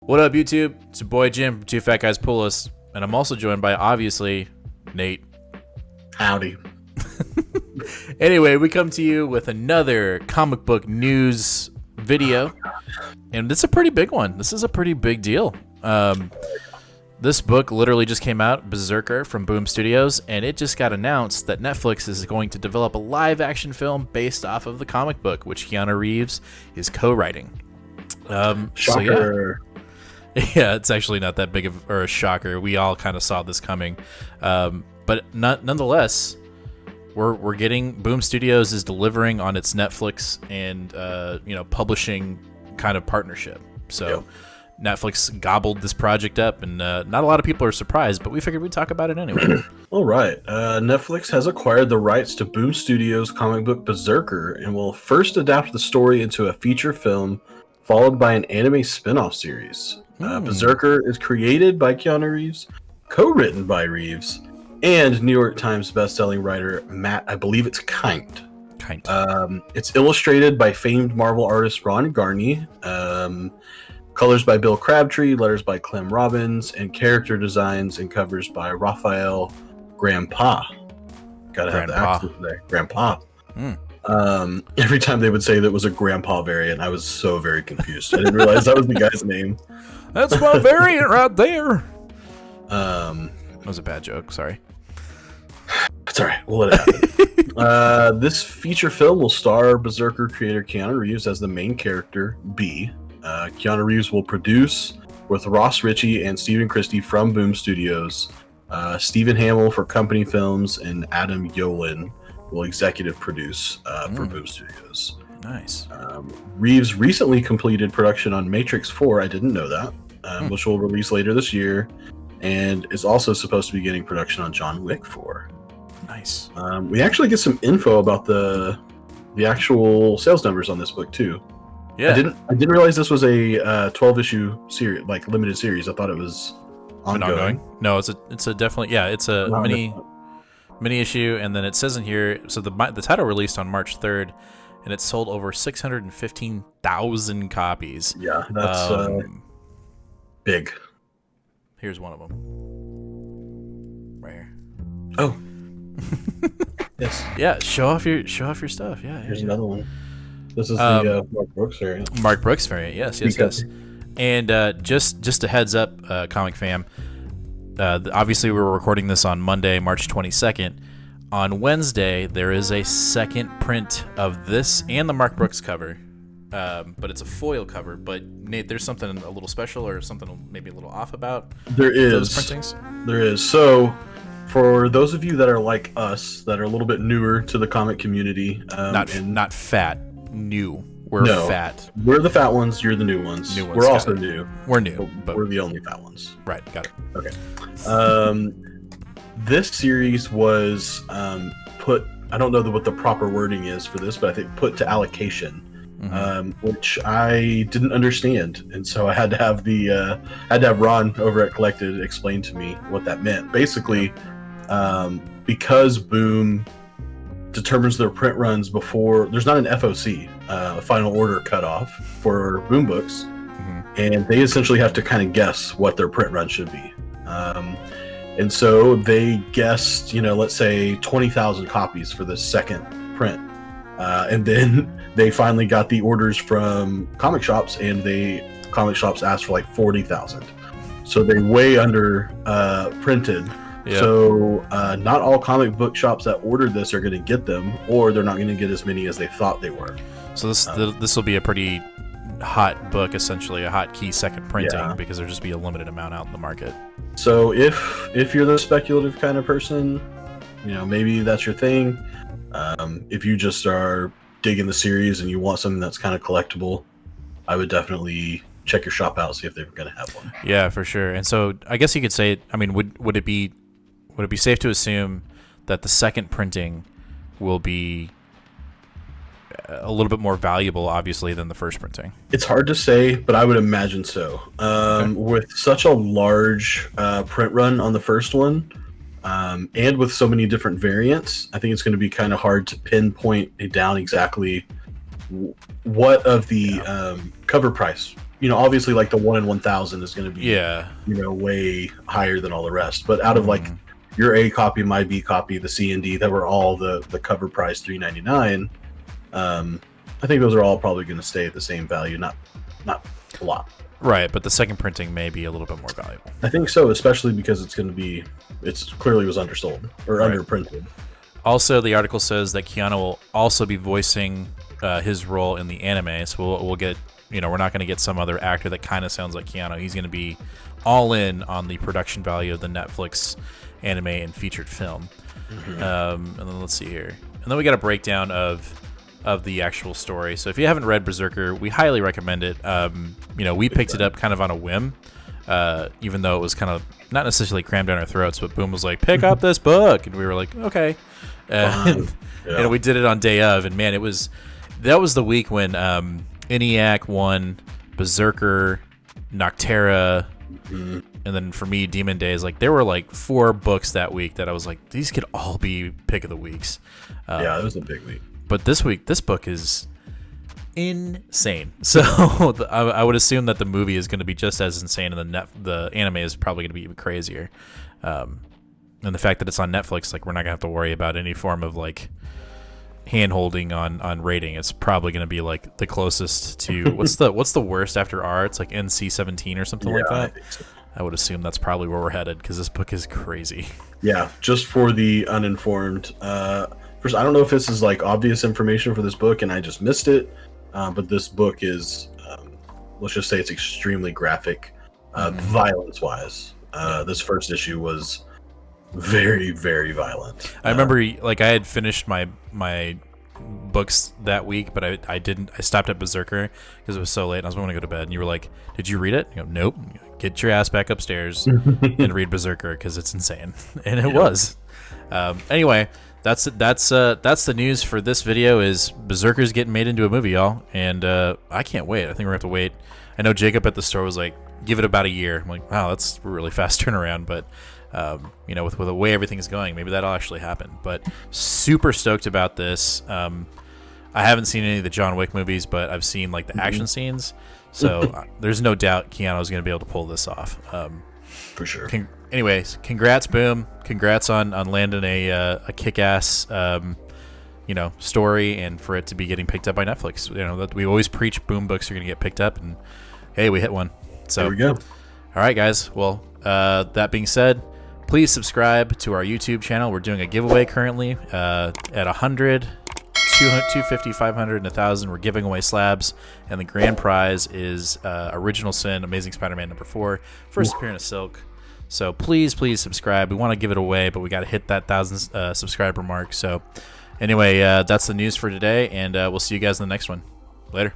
What up, YouTube? It's your boy Jim from Two Fat Guys Pull Us, and I'm also joined by, obviously, Nate. Howdy. Anyway, we come to you with another comic book news video, and this is a pretty big one. This is a pretty big deal. This book literally just came out, BRZRKR from Boom Studios, and it just got announced that Netflix is going to develop a live-action film based off of the comic book, which Keanu Reeves is co-writing. Shocker. Yeah, it's actually not that big of a shocker. We all kind of saw this coming, but nonetheless, we're getting Boom Studios is delivering on its Netflix and publishing kind of partnership. So Yep. Netflix gobbled this project up, and not a lot of people are surprised, but we figured we'd talk about it anyway. All right. Netflix has acquired the rights to Boom Studios' comic book BRZRKR and will first adapt the story into a feature film, followed by an anime spin-off series. BRZRKR is created by Keanu Reeves, co-written by Reeves, and New York Times bestselling writer Matt, I believe it's Kind. It's illustrated by famed Marvel artist Ron Garney, colors by Bill Crabtree, letters by Clem Robbins, and character designs and covers by Raphael Grandpa. Gotta have the accent today. Grandpa. Every time they would say that was a grandpa variant, I was so very confused. I didn't realize that was the guy's name. That's my variant right there. That was a bad joke. Sorry. It's all right. We'll let it happen. This feature film will star BRZRKR creator Keanu Reeves as the main character, B. Keanu Reeves will produce with Ross Ritchie and Stephen Christie from Boom Studios. Stephen Hamill for Company Films and Adam Yolen will executive produce for Boom Studios. Nice. Reeves recently completed production on Matrix 4. I didn't know that, which will release later this year, and is also supposed to be getting production on John Wick 4. Nice. We actually get some info about the actual sales numbers on this book too. Yeah. I didn't realize this was a 12-issue series, like limited series. I thought it was ongoing. No, it's a definitely it's a mini issue, and then it says in here. So the title released on March 3rd, and it sold over 615,000 copies. Yeah, that's big. Here's one of them. Right here. Oh. Yes. Yeah, show off your stuff. Yeah. Here's another one. This is the Mark Brooks variant. Mark Brooks variant. Yes. And just a heads up, comic fam. Obviously, we're recording this on Monday, March 22nd. On Wednesday, there is a second print of this and the Mark Brooks cover, but it's a foil cover. But Nate, there's something a little special or something maybe a little off about those printings? There is. So, for those of you that are like us, that are a little bit newer to the comic community, not fat, new. We're fat. We're the fat ones. You're the new ones. We're also new. We're new, but we're the only fat ones. Right. Got it. Okay. This series was put. I don't know what the proper wording is for this, but I think put to allocation, which I didn't understand, and so I had to have Ron over at Collected explain to me what that meant. Basically, because Boom determines their print runs before there's not an FOC, final order cutoff for Boom books, and they essentially have to kind of guess what their print run should be. And so they guessed, let's say 20,000 copies for the second print, and then they finally got the orders from comic shops, and comic shops asked for like 40,000, so they way under printed. Yep. So not all comic book shops that ordered this are going to get them, or they're not going to get as many as they thought they were. So this will be a pretty hot book, essentially a hot key second printing, because there'll just be a limited amount out in the market. So if you're the speculative kind of person, maybe that's your thing. If you just are digging the series and you want something that's kind of collectible, I would definitely check your shop out, see if they're going to have one. Yeah, for sure. And so I guess you could say, would it be safe to assume that the second printing will be a little bit more valuable, obviously, than the first printing? It's hard to say, but I would imagine so. With such a large print run on the first one, and with so many different variants, I think it's going to be kind of hard to pinpoint it down exactly what of the cover price obviously like the 1 in 1,000 is going to be, Yeah. way higher than all the rest. But out of like your A copy, my B copy, the C and D, that were all the cover price $3.99. I think those are all probably going to stay at the same value, not a lot. Right, but the second printing may be a little bit more valuable. I think so, especially because it's clearly was undersold or underprinted. Also, the article says that Keanu will also be voicing his role in the anime, so we'll get, we're not going to get some other actor that kind of sounds like Keanu. He's going to be all in on the production value of the Netflix anime and featured film. And then let's see here. And then we got a breakdown of the actual story. So if you haven't read Berserker, we highly recommend it. We picked it up kind of on a whim, even though it was kind of not necessarily crammed down our throats, but Boom was like, pick up this book. And we were like, okay. And we did it on day of, and man, that was the week when ENIAC won, Berserker, Noctera, and then for me, Demon Days. Like, there were like 4 books that week that I was like, these could all be pick of the weeks. Yeah, it was a big week. But this week, this book is insane. So I would assume that the movie is going to be just as insane, and the anime is probably going to be even crazier. And the fact that it's on Netflix, like, we're not going to have to worry about any form of like hand-holding on rating. It's probably going to be like the closest to what's the worst after R? It's like NC-17 or something like that. I would assume that's probably where we're headed, because this book is crazy. Yeah, just for the uninformed. First, I don't know if this is like obvious information for this book and I just missed it, but this book is, let's just say it's extremely graphic, violence-wise. This first issue was very, very violent. I remember, like, I had finished my books that week, but I didn't. I stopped at Berserker because it was so late and I was going to go to bed. And you were like, "Did you read it?" You go, "Nope." Get your ass back upstairs and read Berserker because it's insane, and it was. Anyway, that's the news for this video. Is Berserker's getting made into a movie, y'all, and I can't wait. I think we're gonna have to wait. I know Jacob at the store was like, "Give it about a year." I'm like, "Wow, that's a really fast turnaround," but. With the way everything is going, maybe that'll actually happen. But super stoked about this. I haven't seen any of the John Wick movies, but I've seen like the action scenes. So there's no doubt Keanu's going to be able to pull this off. For sure. Anyways, congrats, Boom. Congrats on landing a kick-ass, story, and for it to be getting picked up by Netflix. That we always preach Boom books are going to get picked up, and hey, we hit one. So there we go. All right, guys. Well, that being said, please subscribe to our YouTube channel. We're doing a giveaway currently at 100, 250, 500, and 1,000. We're giving away slabs, and the grand prize is Original Sin, Amazing Spider-Man #4, first appearance of Silk. So please subscribe. We want to give it away, but we got to hit that 1,000 subscriber mark. So anyway, that's the news for today, and we'll see you guys in the next one. Later.